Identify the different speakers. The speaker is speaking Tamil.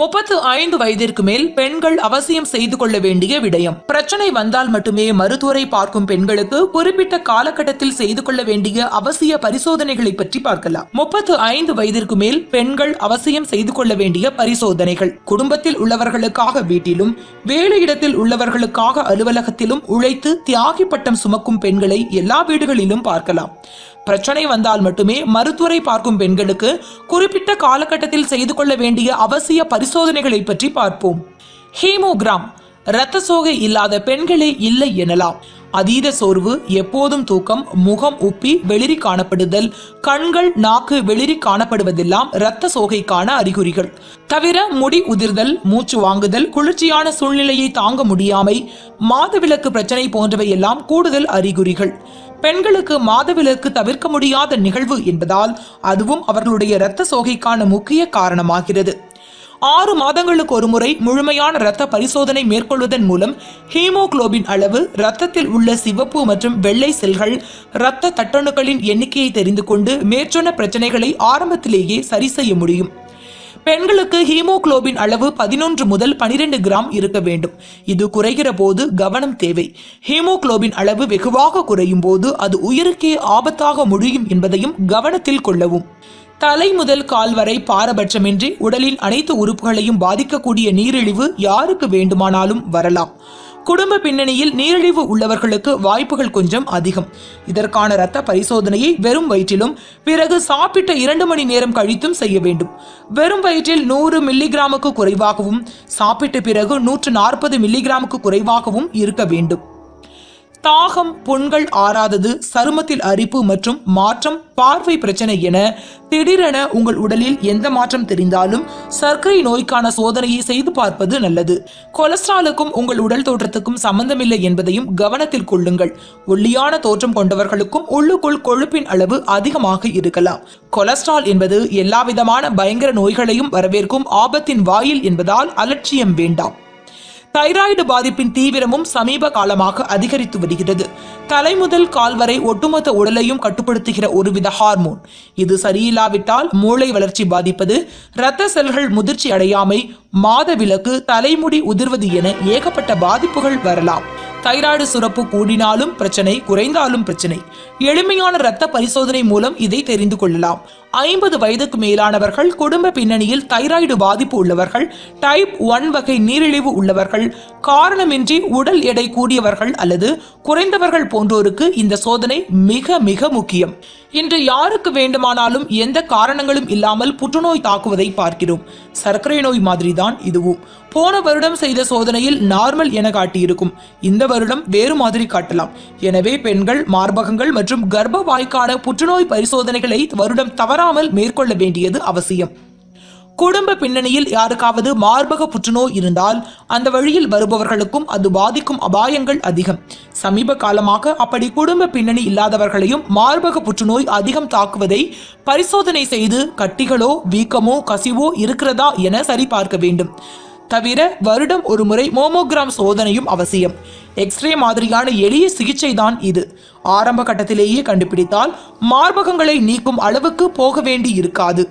Speaker 1: 35 வயதிற்கு மேல் பெண்கள் அவசியம் செய்து கொள்ள வேண்டிய விடயம். பிரச்சனை வந்தால் மட்டுமே மருத்துவரை பார்க்கும் பெண்களுக்கு குறிப்பிட்ட காலகட்டத்தில் செய்து கொள்ள வேண்டிய அவசிய பரிசோதனைகளை பற்றி பார்க்கலாம். 35 வயதிற்கு மேல் பெண்கள் அவசியம் செய்து கொள்ள வேண்டிய பரிசோதனைகள். குடும்பத்தில் உள்ளவர்களுக்காக வீட்டிலும், வேலையிடத்தில் உள்ளவர்களுக்காக அலுவலகத்திலும் உழைத்து தியாகி பட்டம் சுமக்கும் பெண்களை எல்லா வீடுகளிலும் பார்க்கலாம். பிரச்சனை வந்தால் மட்டுமே மருத்துவரை பார்க்கும் பெண்களுக்கு குறிப்பிட்ட காலகட்டத்தில் செய்து கொள்ள வேண்டிய அவசிய பரிசோதனைகளை பற்றி பார்ப்போம். ஹீமோகிராம். இரத்த சோகை இல்லாத பெண்களே இல்லை எனலாம். அதீத சோர்வு, எப்போதும் தூக்கம், முகம் உப்பி வெளிரி காணப்படுதல், கண்கள் நாக்கு வெளிரி காணப்படுவதெல்லாம் இரத்த சோகைக்கான அறிகுறிகள். தவிர முடி உதிர்தல், மூச்சு வாங்குதல், குளிர்ச்சியான சூழ்நிலையை தாங்க முடியாமை, மாதவிலக்கு பிரச்சனை போன்றவை எல்லாம் கூடுதல் அறிகுறிகள். பெண்களுக்கு மாதவிலக்கு தவிர்க்க முடியாத நிகழ்வு என்பதால் அதுவும் அவர்களுடைய இரத்த சோகைக்கான முக்கிய காரணமாகிறது. 6 மாதங்களுக்கு ஒரு முறை முழுமையான இரத்த பரிசோதனை மேற்கொள்வதன் மூலம் ஹீமோகுளோபின் அளவு, இரத்தத்தில் உள்ள சிவப்பு மற்றும் வெள்ளை செல்கள், இரத்த தட்டணுக்களின் எண்ணிக்கையை தெரிந்து கொண்டு மேற்சொன்ன பிரச்சனைகளை ஆரம்பத்திலேயே சரி செய்ய முடியும். பெண்களுக்கு ஹீமோகுளோபின் அளவு 11 முதல் 12 கிராம் இருக்க வேண்டும். இது குறைகிற போது கவனம் தேவை. ஹீமோகுளோபின் அளவு வெகுவாக குறையும் போது அது உயிருக்கே ஆபத்தாக முடியும் என்பதையும் கவனத்தில் கொள்ளவும். தலை முதல் கால் வரை பாரபட்சமின்றி உடலின் அனைத்து உறுப்புகளையும் பாதிக்கக்கூடிய நீரிழிவு யாருக்கு வேண்டுமானாலும் வரலாம். குடும்ப பின்னணியில் நீரிழிவு உள்ளவர்களுக்கு வாய்ப்புகள் கொஞ்சம் அதிகம். இதற்கான இரத்த பரிசோதனையை வெறும் வயிற்றிலும் பிறகு சாப்பிட்ட 2 மணி நேரம் கழித்தும் செய்ய வேண்டும். வெறும் வயிற்றில் 100 மில்லிகிராமுக்கு குறைவாகவும், சாப்பிட்ட பிறகு 140 மில்லிகிராமுக்கு குறைவாகவும் இருக்க வேண்டும். தாகம், புண்கள் ஆறாதது, சருமத்தில் அரிப்பு மற்றும் மாற்றம், பார்வை பிரச்சனை என திடீரென உங்கள் உடலில் எந்த மாற்றம் தெரிந்தாலும் சர்க்கரை நோய்க்கான சோதனையை செய்து பார்ப்பது நல்லது. கொலஸ்ட்ராலுக்கும் உங்கள் உடல் தோற்றத்துக்கும் சம்பந்தமில்லை என்பதையும் கவனத்தில் கொள்ளுங்கள். ஒல்லியான தோற்றம் கொண்டவர்களுக்கும் உள்ளுக்குள் கொழுப்பின் அளவு அதிகமாக இருக்கலாம். கொலஸ்ட்ரால் என்பது எல்லாவிதமான பயங்கர நோய்களையும் வரவேற்கும் ஆபத்தின் வாயில் என்பதால் அலட்சியம் வேண்டாம். தைராய்டு பாதிப்பின் தீவிரமும் சமீப காலமாக அதிகரித்து வருகிறது. தலை முதல் கால் வரை ஒட்டுமொத்த உடலையும் கட்டுப்படுத்துகிற ஒருவித ஹார்மோன். இது சரியில்லாவிட்டால் மூளை வளர்ச்சி பாதிப்பது, இரத்த செல்கள் முதிர்ச்சி அடையாமை, மாதவிலக்கு, தலைமுடி உதிர்வது என ஏகப்பட்ட பாதிப்புகள் வரலாம். தைராய்டு சுரப்பு கூடினாலும் பிரச்சனை, குறைந்தாலும் பிரச்சனை. எளிமையான இரத்த பரிசோதனை மூலம் இதை தெரிந்து கொள்ளலாம். 50 வயதுக்கு மேலானவர்கள், குடும்ப பின்னணியில் தைராய்டு பாதிப்பு உள்ளவர்கள், டைப் 1 வகை நீரிழிவு உள்ளவர்கள், காரணமின்றி உடல் எடை கூடியவர்கள் அல்லது குறைந்தவர்கள் போன்றோருக்கு இந்த சோதனை மிக மிக முக்கியம். இன்று யாருக்கு வேண்டுமானாலும் எந்த காரணங்களும் இல்லாமல் புற்றுநோய் தாக்குவதை பார்க்கிறோம். சர்க்கரை நோய் மாதிரிதான் இதுவும். போன வருடம் செய்த சோதனையில் நார்மல் என காட்டியிருக்கும். இந்த வருடம் வேறு மாதிரி காட்டலாம். எனவே பெண்கள் மார்பகங்கள் மற்றும் கர்ப்ப வாய்க்கான புற்றுநோய் பரிசோதனைகளை வருடம் தவறாமல் மேற்கொள்ள வேண்டியது அவசியம். குடும்ப பின்னணியில் யாருக்காவது மார்பக புற்றுநோய் இருந்தால் அந்த வழியில் வருபவர்களுக்கும் அது பாதிக்கும் அபாயங்கள் அதிகம். சமீப காலமாக அப்படி குடும்ப பின்னணி இல்லாதவர்களையும் மார்பக புற்றுநோய் அதிகம் தாக்குவதை பரிசோதனை செய்து கட்டிகளோ, வீக்கமோ, கசிவோ இருக்கிறதா என சரிபார்க்க வேண்டும். தவிர வருடம் ஒரு முறை மோமோகிராம் சோதனையும் அவசியம். எக்ஸ்ரே மாதிரியான எளிய சிகிச்சை தான் இது. ஆரம்ப கட்டத்திலேயே கண்டுபிடித்தால் மார்பகங்களை நீக்கும் அளவுக்கு போக வேண்டி இருக்காது.